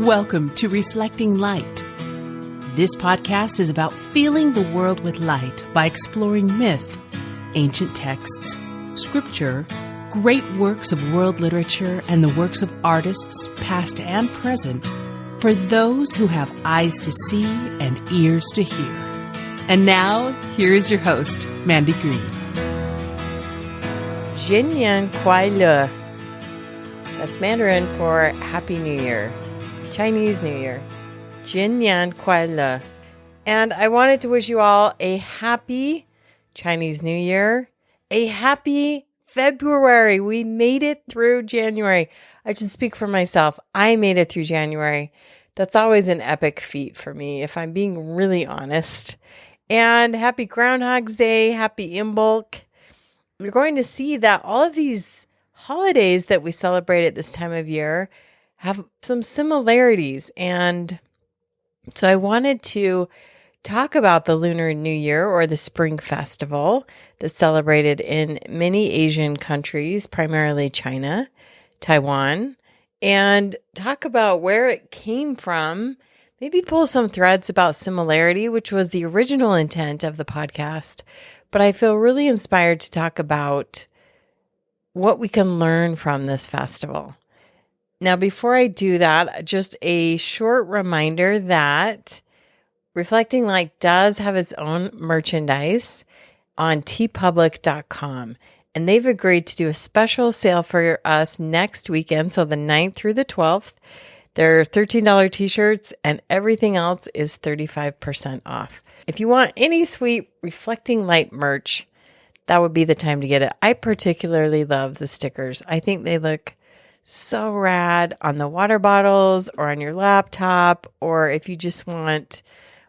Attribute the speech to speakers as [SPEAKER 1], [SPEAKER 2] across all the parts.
[SPEAKER 1] Welcome to Reflecting Light. This podcast is about filling the world with light by exploring myth, ancient texts, scripture, great works of world literature, and the works of artists, past and present, for those who have eyes to see and ears to hear. And now, here is your host, Mandy Green.
[SPEAKER 2] Jinyan Kuai Le. That's Mandarin for Happy New Year. Chinese New Year. Jinyan Kuai Le. And I wanted to wish you all a happy Chinese New Year. A happy February. We made it through January. I should speak for myself. I made it through January. That's always an epic feat for me, if I'm being really honest. And happy Groundhog's Day. Happy Imbolc. You're going to see that all of these holidays that we celebrate at this time of year have some similarities. And so I wanted to talk about the Lunar New Year, or the Spring Festival, that's celebrated in many Asian countries, primarily China, Taiwan, and talk about where it came from, maybe pull some threads about similarity, which was the original intent of the podcast. But I feel really inspired to talk about what we can learn from this festival. Now, before I do that, just a short reminder that Reflecting Light does have its own merchandise on tpublic.com. And they've agreed to do a special sale for us next weekend, so the 9th through the 12th. They're $13 t-shirts, and everything else is 35% off. If you want any sweet Reflecting Light merch, that would be the time to get it. I particularly love the stickers. I think they look so rad on the water bottles or on your laptop, or if you just want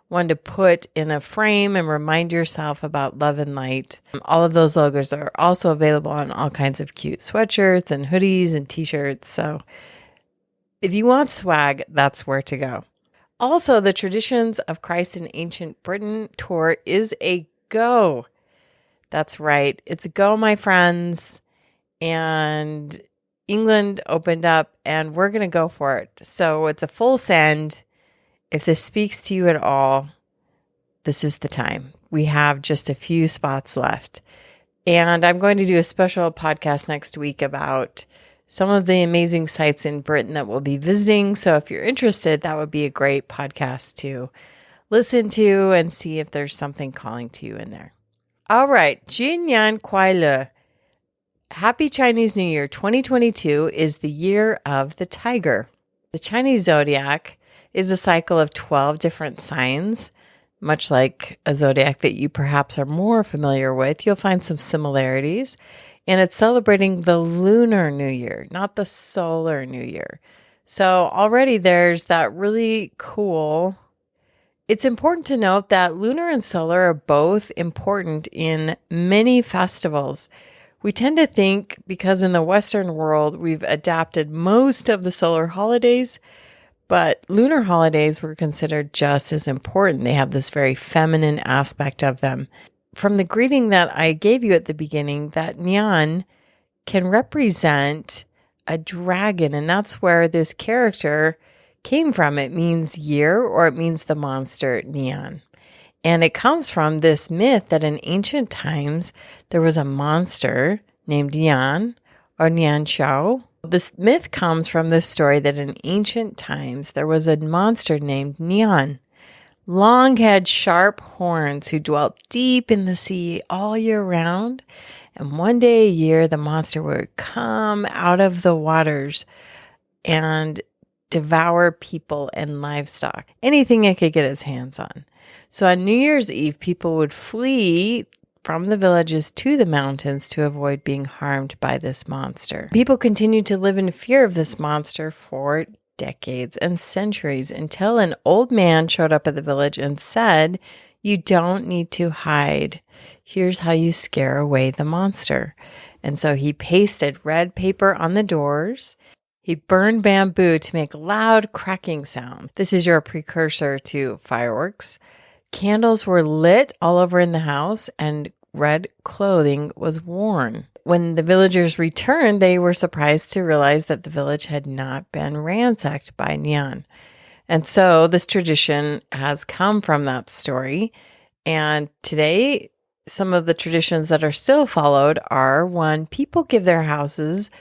[SPEAKER 2] one to put in a frame and remind yourself about love and light. All of those logos are also available on all kinds of cute sweatshirts and hoodies and t-shirts. So if you want swag, that's where to go. Also, the Traditions of Christ in Ancient Britain tour is a go. That's right. It's a go, my friends. And England opened up, and we're going to go for it. So it's a full send. If this speaks to you at all, this is the time. We have just a few spots left. And I'm going to do a special podcast next week about some of the amazing sites in Britain that we'll be visiting. So if you're interested, that would be a great podcast to listen to and see if there's something calling to you in there. All right, Jinyan Kuai Le. Happy Chinese New Year. 2022 is the year of the tiger. The Chinese zodiac is a cycle of 12 different signs, much like a zodiac that you perhaps are more familiar with. You'll find some similarities. And it's celebrating the Lunar New Year, not the Solar New Year. So already there's that really cool. It's important to note that lunar and solar are both important in many festivals. We tend to think, because in the Western world, we've adapted most of the solar holidays, but lunar holidays were considered just as important. They have this very feminine aspect of them. From the greeting that I gave you at the beginning, that Nian can represent a dragon, and that's where this character came from. It means year, or it means the monster Nian. And it comes from this myth that in ancient times, there was a monster named Nian, or Nian Shao. This myth comes from this story that in ancient times, there was a monster named Nian. Long had sharp horns who dwelt deep in the sea all year round. And one day a year, the monster would come out of the waters and devour people and livestock, anything it could get its hands on. So on New Year's Eve, people would flee from the villages to the mountains to avoid being harmed by this monster. People continued to live in fear of this monster for decades and centuries, until an old man showed up at the village and said, "You don't need to hide. Here's how you scare away the monster." And so he pasted red paper on the doors. He burned bamboo to make loud cracking sounds. This is your precursor to fireworks. Candles were lit all over in the house, and red clothing was worn. when the villagers returned, they were surprised to realize that the village had not been ransacked by Nian. And so this tradition has come from that story. And today, some of the traditions that are still followed are: one, people give their houses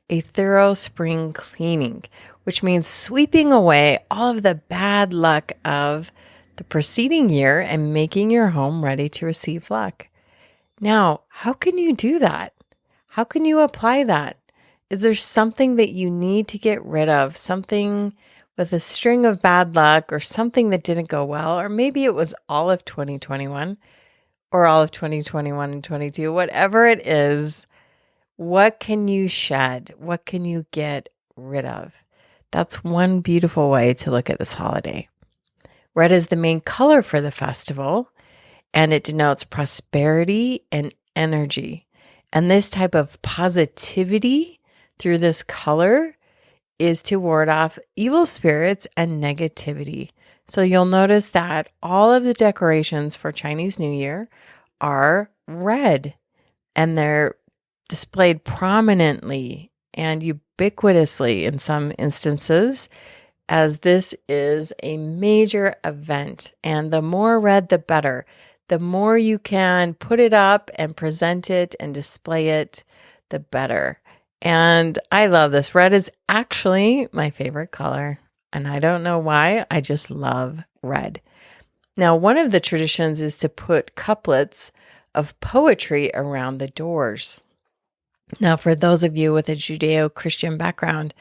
[SPEAKER 2] a thorough spring cleaning, which means sweeping away all of the bad luck of the preceding year and making your home ready to receive luck. Now, how can you do that? How can you apply that? Is there something that you need to get rid of? Something with a string of bad luck, or something that didn't go well? Or maybe it was all of 2021 or all of 2021 and 22, whatever it is. What can you shed? What can you get rid of? That's one beautiful way to look at this holiday. Red is the main color for the festival, and it denotes prosperity and energy. And this type of positivity through this color is to ward off evil spirits and negativity. So you'll notice that all of the decorations for Chinese New Year are red, and they're displayed prominently and ubiquitously in some instances, as this is a major event. And the more red, the better. The more you can put it up and present it and display it, the better. And I love this. Red is actually my favorite color. And I don't know why. I just love red. Now, one of the traditions is to put couplets of poetry around the doors. Now, for those of you with a Judeo-Christian background,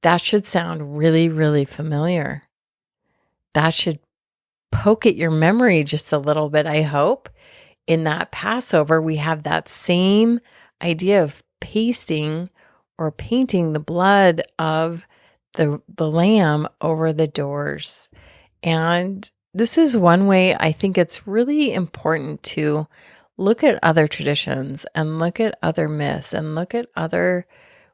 [SPEAKER 2] that should sound really, really familiar. That should poke at your memory just a little bit, I hope. In that Passover, we have that same idea of pasting or painting the blood of the lamb over the doors. And this is one way I think it's really important to look at other traditions and look at other myths and look at other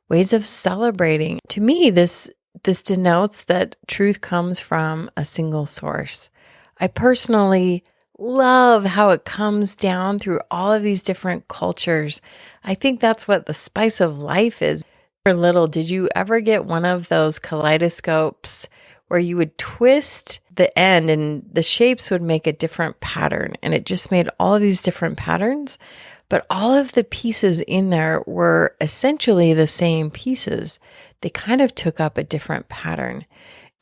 [SPEAKER 2] ways of celebrating. To me, this denotes that truth comes from a single source. I personally love how it comes down through all of these different cultures. I think that's what the spice of life is. For little, did you ever get one of those kaleidoscopes where you would twist the end and the shapes would make a different pattern, and it just made all of these different patterns, but all of the pieces in there were essentially the same pieces. They kind of took up a different pattern.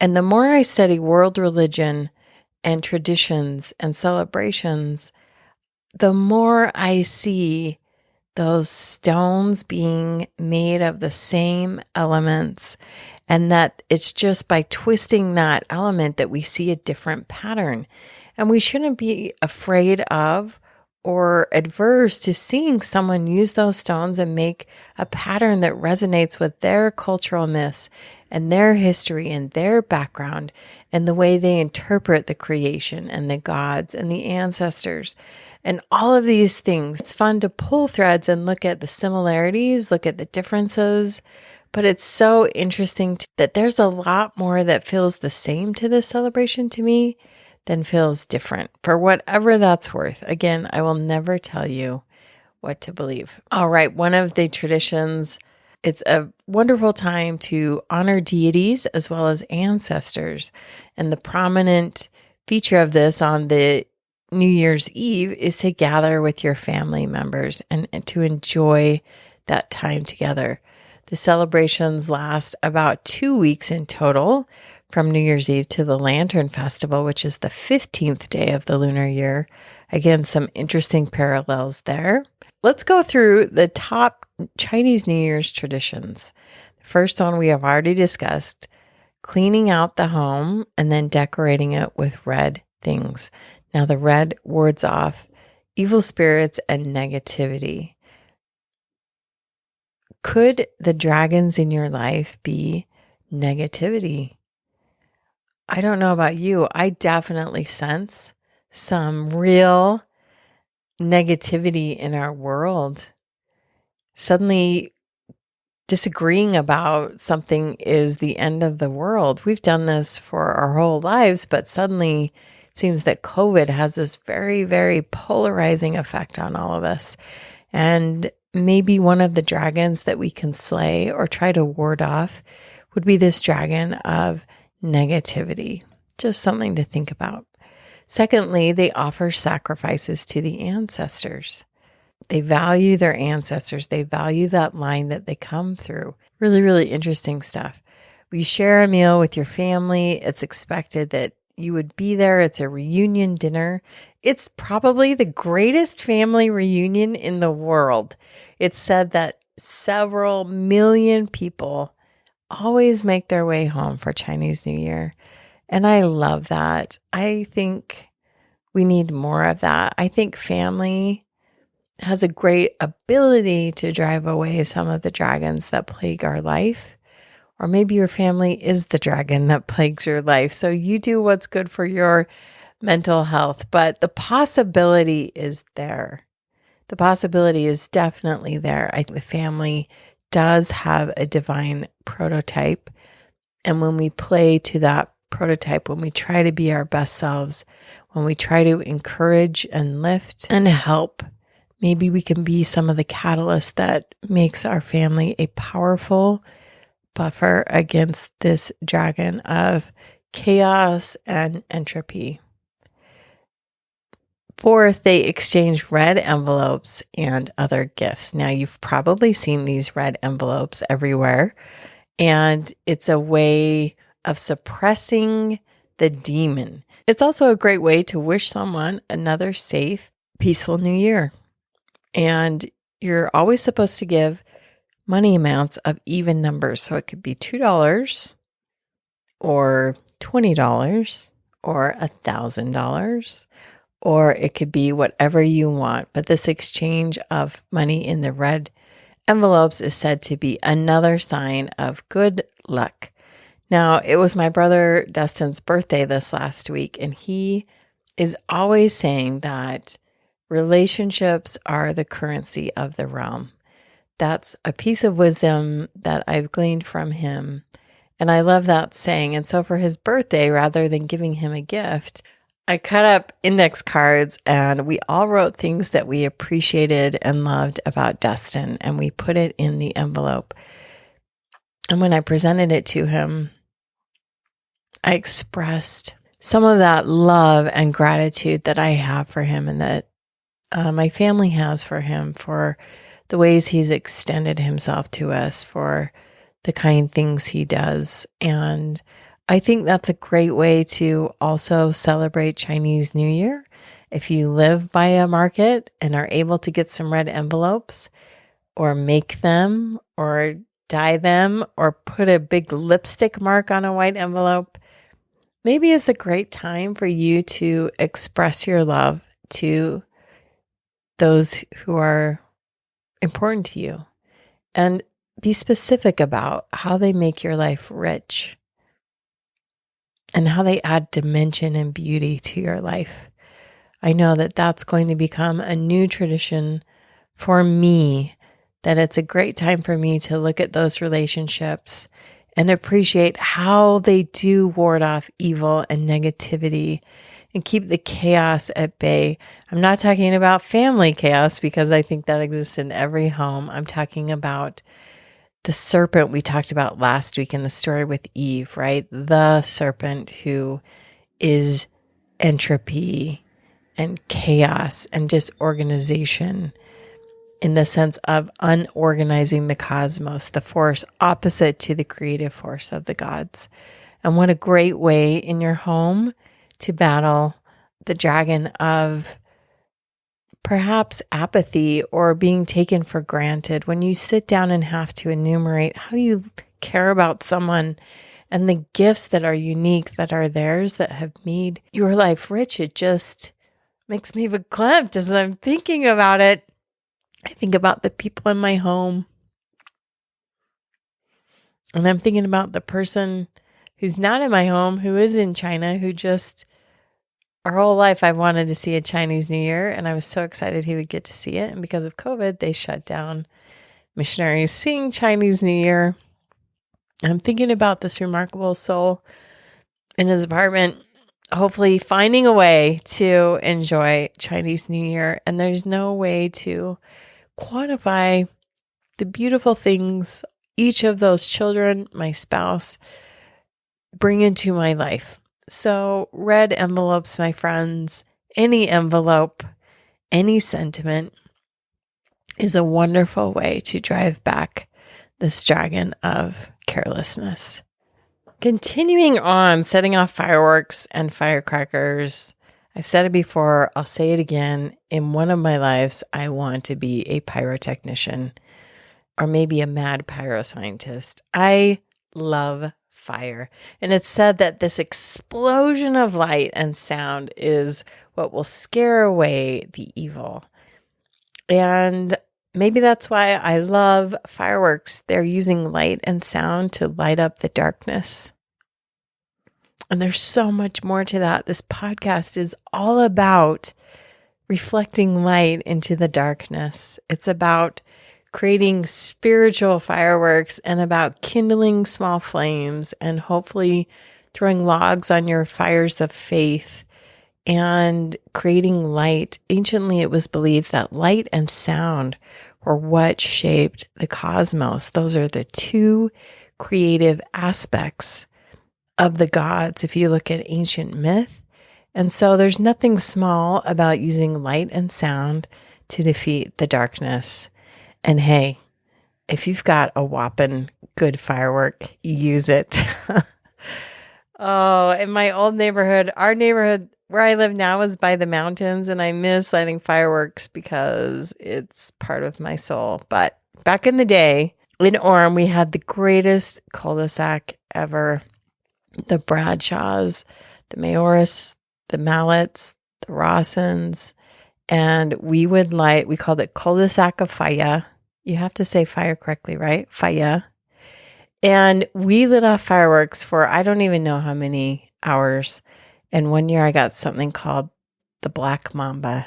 [SPEAKER 2] And the more I study world religion and traditions and celebrations, the more I see those stones being made of the same elements, and that it's just by twisting that element that we see a different pattern. And we shouldn't be afraid of or adverse to seeing someone use those stones and make a pattern that resonates with their cultural myths and their history and their background and the way they interpret the creation and the gods and the ancestors and all of these things. It's fun to pull threads and look at the similarities, look at the differences, but it's so interesting that there's a lot more that feels the same to this celebration to me than feels different, for whatever that's worth. Again, I will never tell you what to believe. All right, one of the traditions, it's a wonderful time to honor deities as well as ancestors. And the prominent feature of this on the New Year's Eve is to gather with your family members and to enjoy that time together. The celebrations last about 2 weeks in total, from New Year's Eve to the Lantern Festival, which is the 15th day of the lunar year. Again, some interesting parallels there. Let's go through the top Chinese New Year's traditions. The first one we have already discussed, cleaning out the home and then decorating it with red things. Now, the red wards off evil spirits and negativity. Could the dragons in your life be negativity? I don't know about you. I definitely sense some real negativity in our world. Suddenly, disagreeing about something is the end of the world. We've done this for our whole lives, but suddenly it seems that COVID has this very, very polarizing effect on all of us. And maybe one of the dragons that we can slay or try to ward off would be this dragon of negativity. Just something to think about. Secondly, they offer sacrifices to the ancestors. They value their ancestors. They value that line that they come through. Really, really interesting stuff. We share a meal with your family. It's expected that you would be there. It's a reunion dinner. It's probably the greatest family reunion in the world. It's said that several million people always make their way home for Chinese New Year. And I love that. I think we need more of that. I think family has a great ability to drive away some of the dragons that plague our life. Or maybe your family is the dragon that plagues your life. So you do what's good for your mental health. But the possibility is there. The possibility is definitely there. I think the family does have a divine prototype. And when we play to that prototype, when we try to be our best selves, when we try to encourage and lift and help, maybe we can be some of the catalyst that makes our family a powerful buffer against this dragon of chaos and entropy. Fourth, they exchange red envelopes and other gifts. Now, you've probably seen these red envelopes everywhere, and it's a way of suppressing the demon. It's also a great way to wish someone another safe, peaceful new year. And you're always supposed to give money amounts of even numbers. So it could be $2 or $20 or $1,000, or it could be whatever you want. But this exchange of money in the red envelopes is said to be another sign of good luck. Now, it was my brother Dustin's birthday this last week, and he is always saying that relationships are the currency of the realm. That's a piece of wisdom that I've gleaned from him. And I love that saying. And so for his birthday, rather than giving him a gift, I cut up index cards and we all wrote things that we appreciated and loved about Dustin. And we put it in the envelope. And when I presented it to him, I expressed some of that love and gratitude that I have for him and that my family has for him, for the ways he's extended himself to us, for the kind things he does. And I think that's a great way to also celebrate Chinese New Year. If you live by a market and are able to get some red envelopes or make them or dye them or put a big lipstick mark on a white envelope, maybe it's a great time for you to express your love to those who are important to you and be specific about how they make your life rich and how they add dimension and beauty to your life. I know that that's going to become a new tradition for me, that it's a great time for me to look at those relationships and appreciate how they do ward off evil and negativity and keep the chaos at bay. I'm not talking about family chaos because I think that exists in every home. I'm talking about the serpent we talked about last week in the story with Eve, right? The serpent who is entropy and chaos and disorganization in the sense of unorganizing the cosmos, the force opposite to the creative force of the gods. And what a great way in your home to battle the dragon of perhaps apathy or being taken for granted. When you sit down and have to enumerate how you care about someone and the gifts that are unique, that are theirs, that have made your life rich, it just makes me verklempt as I'm thinking about it. I think about the people in my home, and I'm thinking about the person who's not in my home, who is in China, who just, our whole life I've wanted to see a Chinese New Year, and I was so excited he would get to see it. And because of COVID, they shut down missionaries seeing Chinese New Year. And I'm thinking about this remarkable soul in his apartment, hopefully finding a way to enjoy Chinese New Year. And there's no way to quantify the beautiful things each of those children, my spouse, bring into my life. So red envelopes, my friends, any envelope, any sentiment is a wonderful way to drive back this dragon of carelessness. Continuing on, setting off fireworks and firecrackers. I've said it before, I'll say it again. In one of my lives, I want to be a pyrotechnician or maybe a mad pyroscientist. I love fire. And it's said that this explosion of light and sound is what will scare away the evil. And maybe that's why I love fireworks. They're using light and sound to light up the darkness. And there's so much more to that. This podcast is all about reflecting light into the darkness. It's about creating spiritual fireworks and about kindling small flames and hopefully throwing logs on your fires of faith and creating light. Anciently, it was believed that light and sound were what shaped the cosmos. Those are the two creative aspects of the gods if you look at ancient myth. And so there's nothing small about using light and sound to defeat the darkness. And hey, if you've got a whopping good firework, use it. Oh, in my old neighborhood, our neighborhood where I live now is by the mountains, and I miss lighting fireworks because it's part of my soul. But back in the day, in Orem, we had the greatest cul-de-sac ever. The Bradshaws, the Mayoris, the Mallets, the Rawsons, and we called it cul-de-sac of fire. You have to say fire correctly, right? Fire. And we lit off fireworks for I don't even know how many hours. And one year I got something called the Black Mamba.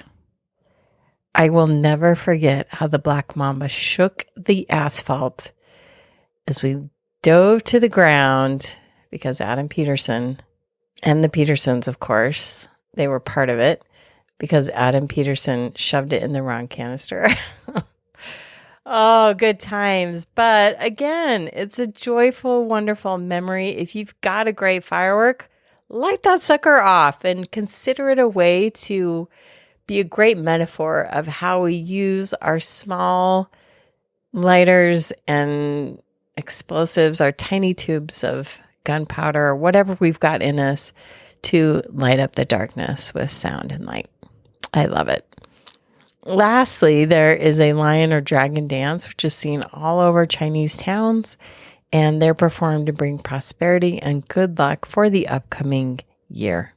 [SPEAKER 2] I will never forget how the Black Mamba shook the asphalt as we dove to the ground because Adam Peterson and the Petersons, of course, they were part of it because Adam Peterson shoved it in the wrong canister. Oh, good times. But again, it's a joyful, wonderful memory. If you've got a great firework, light that sucker off and consider it a way to be a great metaphor of how we use our small lighters and explosives, our tiny tubes of gunpowder, or whatever we've got in us to light up the darkness with sound and light. I love it. Lastly, there is a lion or dragon dance, which is seen all over Chinese towns, and they're performed to bring prosperity and good luck for the upcoming year.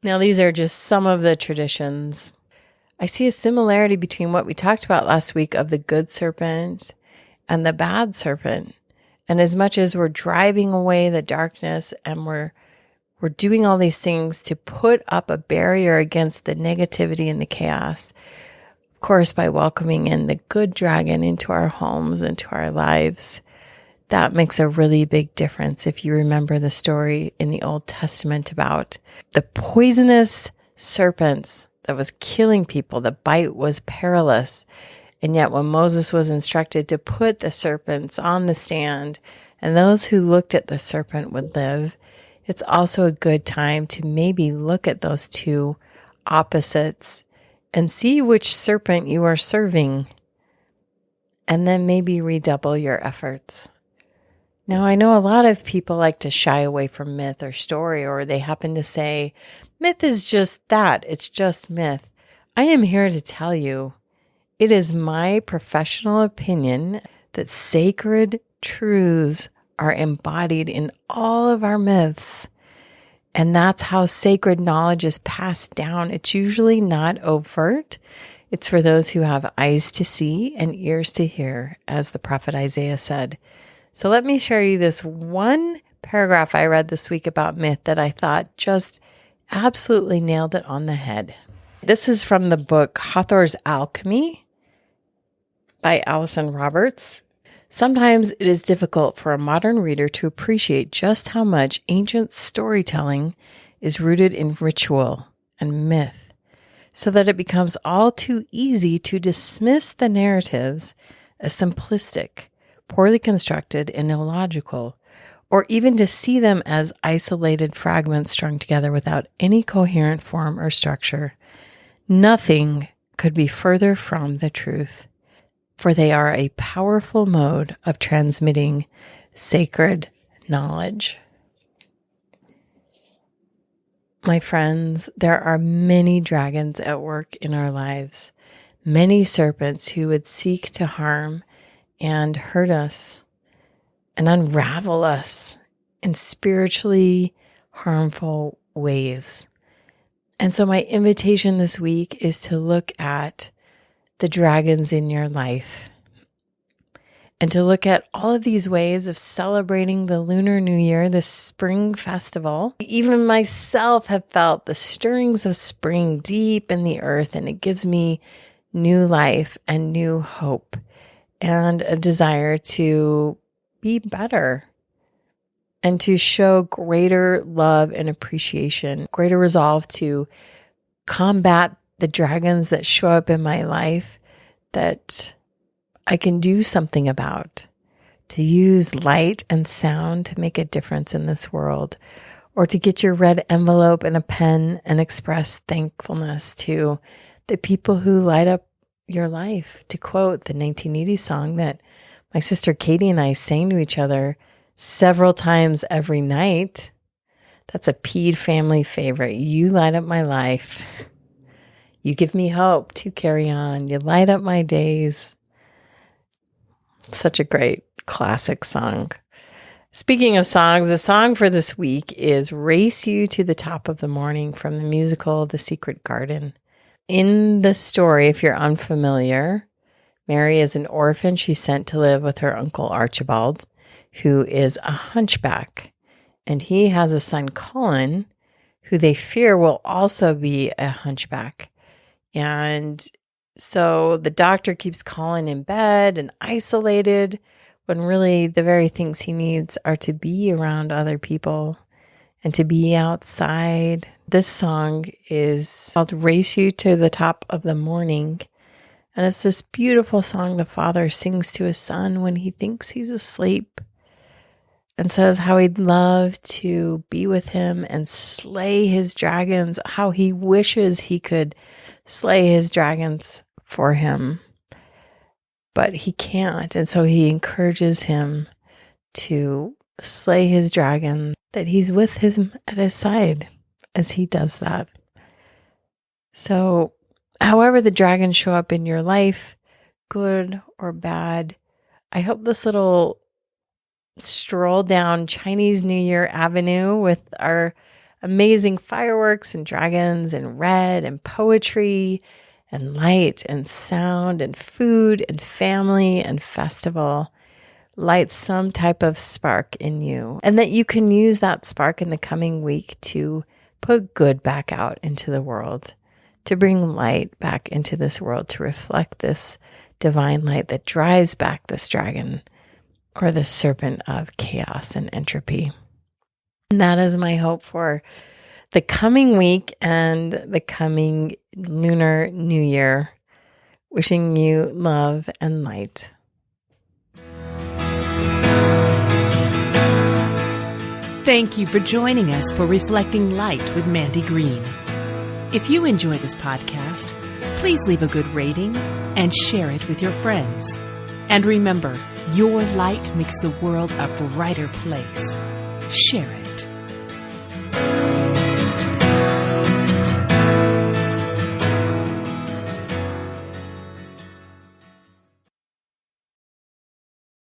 [SPEAKER 2] Now, these are just some of the traditions. I see a similarity between what we talked about last week of the good serpent and the bad serpent. And as much as we're driving away the darkness and we're doing all these things to put up a barrier against the negativity and the chaos, of course, by welcoming in the good dragon into our homes, into our lives, that makes a really big difference. If you remember the story in the Old Testament about the poisonous serpents that was killing people, the bite was perilous. And yet when Moses was instructed to put the serpents on the stand and those who looked at the serpent would live, it's also a good time to maybe look at those two opposites and see which serpent you are serving, and then maybe redouble your efforts. Now, I know a lot of people like to shy away from myth or story, or they happen to say, myth is just that, it's just myth. I am here to tell you, it is my professional opinion that sacred truths are embodied in all of our myths. And that's how sacred knowledge is passed down. It's usually not overt. It's for those who have eyes to see and ears to hear, as the prophet Isaiah said. So let me share you this one paragraph I read this week about myth that I thought just absolutely nailed it on the head. This is from the book Hathor's Alchemy by Alison Roberts. Sometimes it is difficult for a modern reader to appreciate just how much ancient storytelling is rooted in ritual and myth. so that it becomes all too easy to dismiss the narratives as simplistic, poorly constructed, and illogical, or even to see them as isolated fragments strung together without any coherent form or structure. Nothing could be further from the truth, for they are a powerful mode of transmitting sacred knowledge. My friends, there are many dragons at work in our lives, many serpents who would seek to harm and hurt us and unravel us in spiritually harmful ways. And so my invitation this week is to look at the dragons in your life and to look at all of these ways of celebrating the Lunar New Year, the spring festival. Even myself have felt the stirrings of spring deep in the earth, and it gives me new life and new hope and a desire to be better and to show greater love and appreciation, greater resolve to combat the dragons that show up in my life that I can do something about, to use light and sound to make a difference in this world, or to get your red envelope and a pen and express thankfulness to the people who light up your life. To quote the 1980 song that my sister Katie and I sang to each other several times every night. That's a Pede family favorite. You light up my life. You give me hope to carry on. You light up my days. Such a great classic song. Speaking of songs, the song for this week is Race You to the Top of the Morning from the musical The Secret Garden. In the story, if you're unfamiliar, Mary is an orphan. She's sent to live with her uncle Archibald, who is a hunchback. And he has a son, Colin, who they fear will also be a hunchback. And so the doctor keeps Colin in bed and isolated, when really the very things he needs are to be around other people and to be outside. This song is called Race You to the Top of the Morning. And it's this beautiful song the father sings to his son when he thinks he's asleep, and says how he'd love to be with him and slay his dragons, how he wishes he could slay his dragons for him, but he can't. And so he encourages him to slay his dragon, that he's with him at his side as he does that. So however the dragons show up in your life, good or bad, I hope this little stroll down Chinese New Year Avenue with our amazing fireworks and dragons and red and poetry and light and sound and food and family and festival lights some type of spark in you, and that you can use that spark in the coming week to put good back out into the world, to bring light back into this world, to reflect this divine light that drives back this dragon or the serpent of chaos and entropy. And that is my hope for the coming week and the coming Lunar New Year. Wishing you love and light.
[SPEAKER 1] Thank you for joining us for Reflecting Light with Mandy Green. If you enjoy this podcast, please leave a good rating and share it with your friends. And remember, your light makes the world a brighter place. Share it.